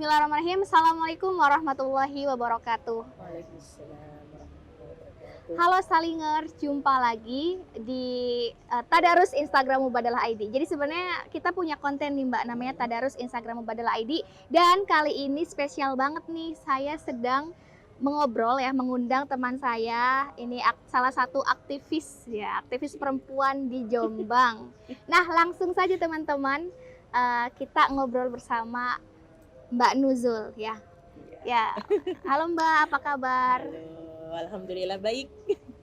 Bismillahirrahmanirrahim. Assalamualaikum warahmatullahi wabarakatuh. Waalaikumsalam warahmatullahi wabarakatuh. Halo Salingers, jumpa lagi di Tadarus Instagram Mubadalah ID. Jadi sebenarnya kita punya konten nih Mbak, namanya Tadarus Instagram Mubadalah ID. Dan kali ini spesial banget nih, saya sedang mengobrol ya, mengundang teman saya. Ini salah satu aktivis ya, aktivis perempuan di Jombang. Nah langsung saja teman-teman, kita ngobrol bersama Mbak Nuzul ya. Ya, halo Mbak, apa kabar? Halo, alhamdulillah baik.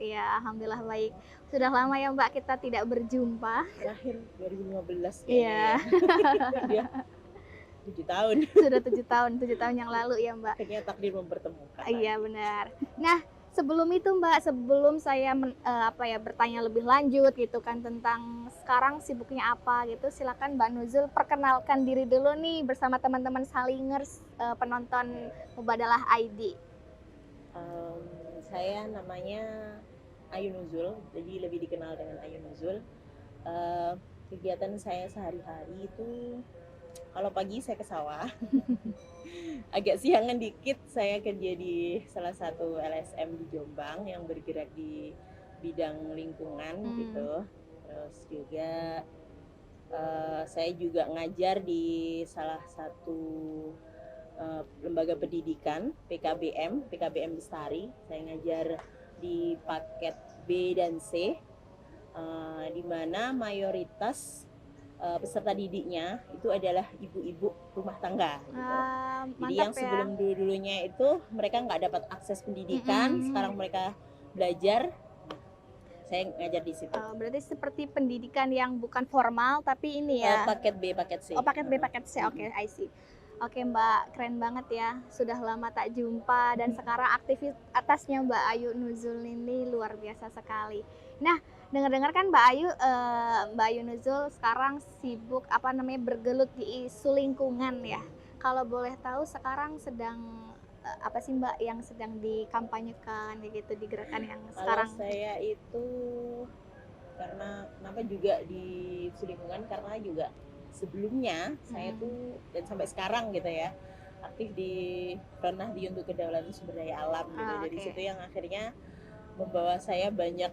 Iya, alhamdulillah baik. Sudah lama ya Mbak kita tidak berjumpa. Terakhir 2015 Iya. kayaknya. Ya. 7 tahun. Sudah 7 tahun yang lalu ya Mbak. Akhirnya takdir mempertemukan. Iya benar. Nah, sebelum itu Mbak, sebelum saya bertanya lebih lanjut gitu kan tentang sekarang sibuknya apa gitu, silakan Mbak Nuzul perkenalkan diri dulu nih bersama teman-teman Salingers, penonton Mubadalah ID. Saya namanya Ayu Nuzul, jadi lebih dikenal dengan Ayu Nuzul. Kegiatan saya sehari-hari itu kalau pagi saya ke sawah, agak siangan dikit saya kerja di salah satu LSM di Jombang yang bergerak di bidang lingkungan gitu. Terus juga saya juga ngajar di salah satu lembaga pendidikan PKBM Bestari. Saya ngajar di paket B dan C, di mana mayoritas peserta didiknya itu adalah ibu-ibu rumah tangga gitu. Jadi yang sebelum dulunya itu mereka nggak dapat akses pendidikan, sekarang mereka belajar, saya ngajar di situ. Berarti seperti pendidikan yang bukan formal tapi ini ya. Paket B, paket C. Oh, paket B, paket C. Oke, I see. Oke Mbak, keren banget ya. Sudah lama tak jumpa dan sekarang aktivitasnya Mbak Ayu Nuzul ini luar biasa sekali. Nah, dengar-dengar kan Mbak Ayu Nuzul sekarang sibuk bergelut di isu lingkungan ya. Kalau boleh tahu sekarang sedang apa sih Mbak yang sedang dikampanyekan gitu di gerakan yang sekarang? Kalau saya itu karena kenapa juga di isu lingkungan, karena juga sebelumnya saya tuh dan sampai sekarang gitu ya aktif pernah di Untuk Kedaulatan Sumber Daya Alam gitu. Jadi situ yang akhirnya membawa saya banyak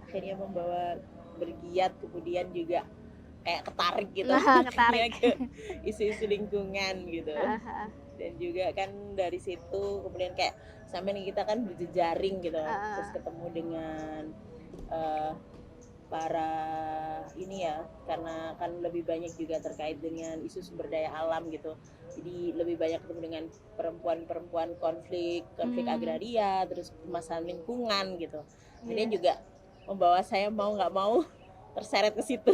akhirnya membawa bergiat, kemudian juga kayak ketarik gitu ke isu-isu lingkungan gitu. Dan juga kan dari situ kemudian kayak sampai kita kan berjejaring gitu, terus ketemu dengan para ini ya, karena kan lebih banyak juga terkait dengan isu sumber daya alam gitu. Jadi lebih banyak ketemu dengan perempuan-perempuan konflik agraria, terus permasalahan lingkungan gitu. Jadi juga membawa saya mau nggak mau terseret ke situ.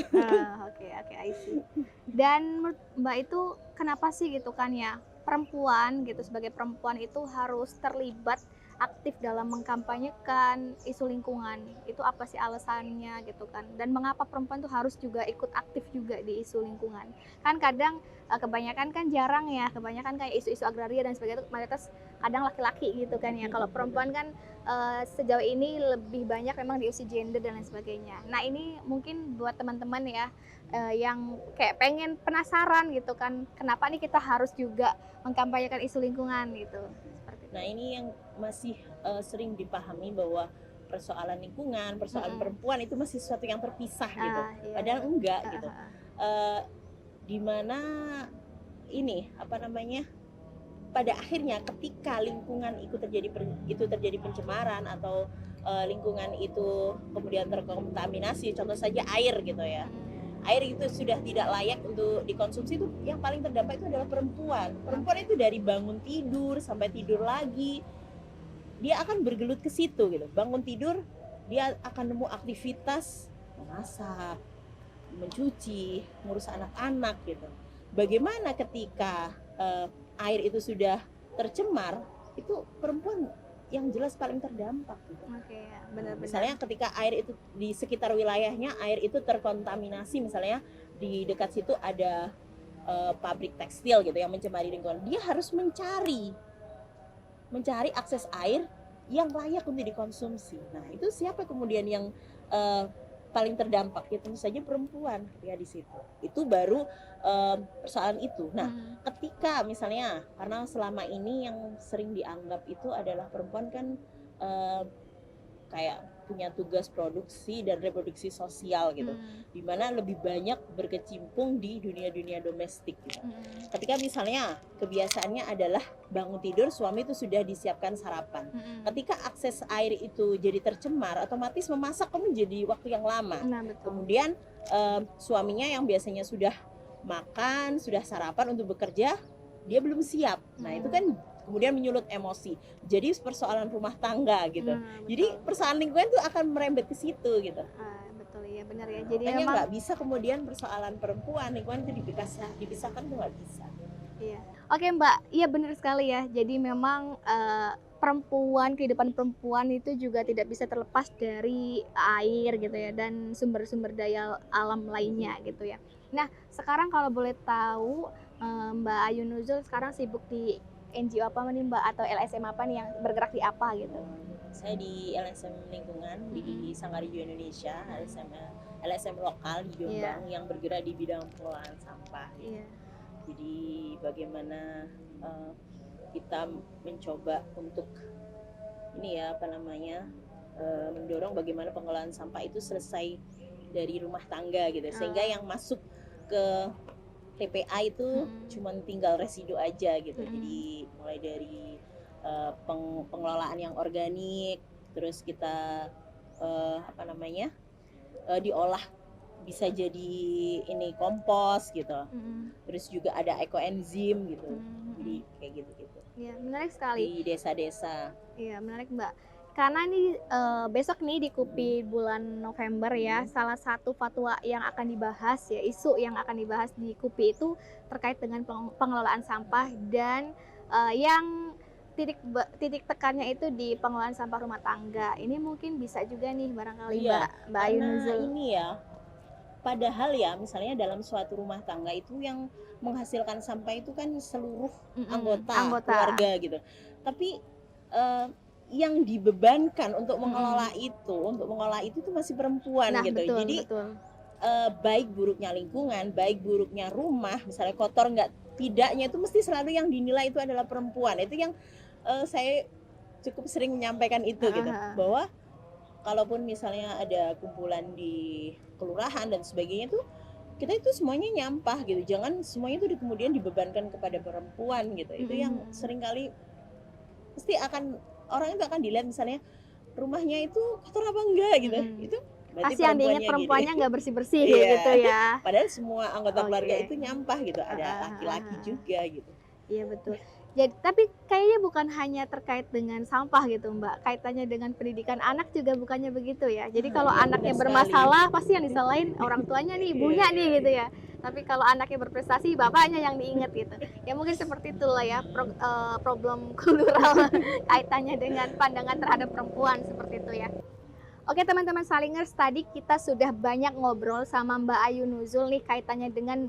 Oke, I see. Dan menurut Mbak itu kenapa sih gitu kan ya, perempuan gitu sebagai perempuan itu harus terlibat aktif dalam mengkampanyekan isu lingkungan? Itu apa sih alasannya gitu kan? Dan mengapa perempuan tuh harus juga ikut aktif juga di isu lingkungan? Kan kadang kebanyakan kan jarang ya, kebanyakan kayak isu-isu agraria dan sebagainya itu mayoritas kadang laki-laki gitu kan ya. Kalau perempuan kan sejauh ini lebih banyak memang di isu gender dan lain sebagainya. Nah ini mungkin buat teman-teman ya yang kayak pengen penasaran gitu kan, kenapa nih kita harus juga mengkampanyekan isu lingkungan gitu. Nah ini yang masih sering dipahami bahwa persoalan lingkungan, persoalan perempuan itu masih sesuatu yang terpisah gitu. Padahal enggak gitu. Dimana ini pada akhirnya ketika lingkungan itu terjadi pencemaran atau lingkungan itu kemudian terkontaminasi, contoh saja air gitu ya. Air itu sudah tidak layak untuk dikonsumsi, itu yang paling terdampak itu adalah perempuan. Perempuan itu dari bangun tidur sampai tidur lagi, dia akan bergelut ke situ gitu. Bangun tidur, dia akan nemu aktivitas memasak, mencuci, ngurus anak-anak gitu. Bagaimana ketika air itu sudah tercemar, itu perempuan yang jelas paling terdampak gitu. Benar-benar. Misalnya ketika air itu di sekitar wilayahnya air itu terkontaminasi, misalnya di dekat situ ada pabrik tekstil gitu yang mencemari lingkungan, dia harus mencari akses air yang layak untuk dikonsumsi. Nah itu siapa kemudian yang paling terdampak ya tentu saja perempuan ya di situ. Itu baru persoalan itu. Nah, ketika misalnya karena selama ini yang sering dianggap itu adalah perempuan kan eh, kayak punya tugas produksi dan reproduksi sosial gitu, dimana lebih banyak berkecimpung di dunia-dunia domestik gitu. Ketika misalnya kebiasaannya adalah bangun tidur suami itu sudah disiapkan sarapan, ketika akses air itu jadi tercemar, otomatis memasak kan menjadi waktu yang lama. Nah, betul. Kemudian suaminya yang biasanya sudah makan, sudah sarapan untuk bekerja, dia belum siap. Nah itu kan kemudian menyulut emosi. Jadi persoalan rumah tangga gitu. Jadi persoalan lingkungan itu akan merembet ke situ gitu. Betul ya, benar ya. Jadi makanya memang nggak bisa kemudian persoalan perempuan lingkungan itu dipisahkan tuh nggak bisa. Iya. Oke Mbak, iya benar sekali ya. Jadi memang perempuan, kehidupan perempuan itu juga tidak bisa terlepas dari air gitu ya, dan sumber-sumber daya alam lainnya gitu ya. Nah, sekarang kalau boleh tahu Mbak Ayu Nuzul sekarang sibuk di NGO apa nih Mbak, atau LSM apa nih yang bergerak di apa gitu? Saya di LSM lingkungan di Sanggarjo Indonesia, LSM lokal di Jombang yang bergerak di bidang pengelolaan sampah. Jadi bagaimana kita mencoba untuk ini ya mendorong bagaimana pengelolaan sampah itu selesai dari rumah tangga gitu, sehingga yang masuk ke TPA itu cuman tinggal residu aja gitu. Jadi mulai dari pengelolaan yang organik, terus kita diolah bisa jadi ini kompos gitu. Terus juga ada ekoenzim gitu. Jadi kayak gitu-gitu. Iya, menarik sekali. Di desa-desa. Iya, menarik Mbak. Karena nih besok nih di KUPI bulan November ya, salah satu fatwa yang akan dibahas ya, isu yang akan dibahas di KUPI itu terkait dengan pengelolaan sampah, dan yang titik tekannya itu di pengelolaan sampah rumah tangga. Ini mungkin bisa juga nih barangkali Mbak Ayu Nuzul. Ini ya, padahal ya misalnya dalam suatu rumah tangga itu yang menghasilkan sampah itu kan seluruh anggota keluarga gitu. Tapi yang dibebankan untuk mengelola itu tuh masih perempuan gitu. Betul, jadi betul. Baik buruknya lingkungan, baik buruknya rumah, misalnya kotor nggak tidaknya itu mesti selalu yang dinilai itu adalah perempuan. Itu yang saya cukup sering menyampaikan itu gitu, bahwa kalaupun misalnya ada kumpulan di kelurahan dan sebagainya tuh kita itu semuanya nyampah gitu, jangan semuanya itu kemudian dibebankan kepada perempuan gitu. Itu yang seringkali pasti orang itu akan dilihat misalnya rumahnya itu kotor apa enggak gitu. Itu pasti yang diingat perempuannya nggak bersih-bersih gitu ya. Padahal semua anggota keluarga itu nyampah gitu, ada laki-laki juga gitu. Iya betul. Jadi tapi kayaknya bukan hanya terkait dengan sampah gitu Mbak, kaitannya dengan pendidikan anak juga bukannya begitu ya. Jadi kalau anaknya bermasalah pasti yang disalahin orang tuanya nih, ibunya nih gitu ya. Tapi kalau anaknya berprestasi, bapaknya yang diingat gitu. Ya mungkin seperti itulah ya problem kultural kaitannya dengan pandangan terhadap perempuan seperti itu ya. Oke teman-teman Salingers, tadi kita sudah banyak ngobrol sama Mbak Ayu Nuzul nih kaitannya dengan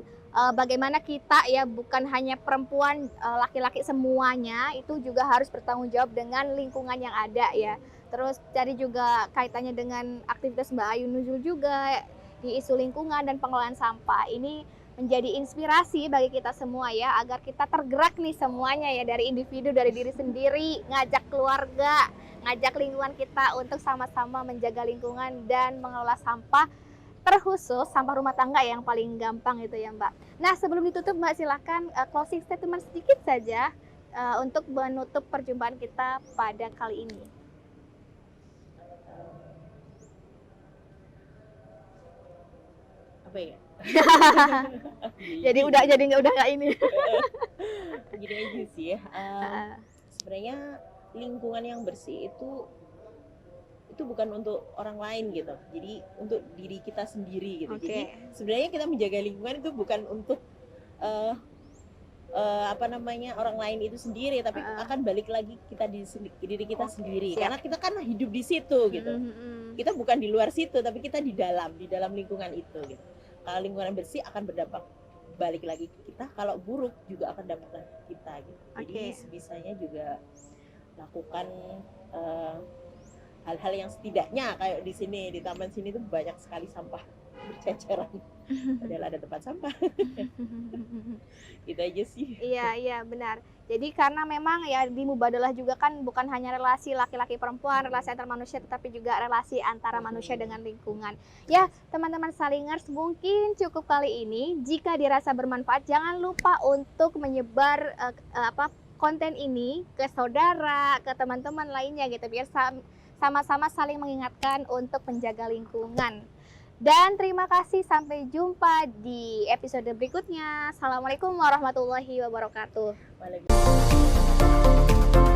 bagaimana kita ya, bukan hanya perempuan, laki-laki semuanya itu juga harus bertanggung jawab dengan lingkungan yang ada ya. Terus tadi juga kaitannya dengan aktivitas Mbak Ayu Nuzul juga di isu lingkungan dan pengelolaan sampah. Ini menjadi inspirasi bagi kita semua ya, agar kita tergerak nih semuanya ya, dari individu, dari diri sendiri, ngajak keluarga, ngajak lingkungan kita untuk sama-sama menjaga lingkungan dan mengelola sampah, terkhusus sampah rumah tangga yang paling gampang itu ya Mbak. Nah sebelum ditutup Mbak, silahkan closing statement sedikit saja untuk menutup perjumpaan kita pada kali ini. Apa ya? Jadi udah nggak ini. Gini aja sih ya. Sebenarnya lingkungan yang bersih itu bukan untuk orang lain gitu. Jadi untuk diri kita sendiri gitu. Jadi sebenarnya kita menjaga lingkungan itu bukan untuk orang lain itu sendiri, tapi akan balik lagi kita di diri kita sendiri. Karena kita kan hidup di situ gitu. Kita bukan di luar situ, tapi kita di dalam lingkungan itu gitu. Kalau lingkungan bersih akan berdampak balik lagi ke kita, kalau buruk juga akan dampak ke kita gitu. Jadi sebisanya juga lakukan hal-hal yang setidaknya kayak di sini di taman sini tuh banyak sekali sampah berceceran padahal ada tempat sampah. Itu aja sih. Iya benar. Jadi karena memang ya di Mubadalah juga kan bukan hanya relasi laki-laki perempuan, relasi antar manusia, tetapi juga relasi antara manusia dengan lingkungan. Ya, teman-teman Salingers, mungkin cukup kali ini. Jika dirasa bermanfaat, jangan lupa untuk menyebar konten ini ke saudara, ke teman-teman lainnya gitu, biar sama-sama saling mengingatkan untuk menjaga lingkungan. Dan terima kasih, sampai jumpa di episode berikutnya. Assalamualaikum warahmatullahi wabarakatuh. Waalaikumsalam.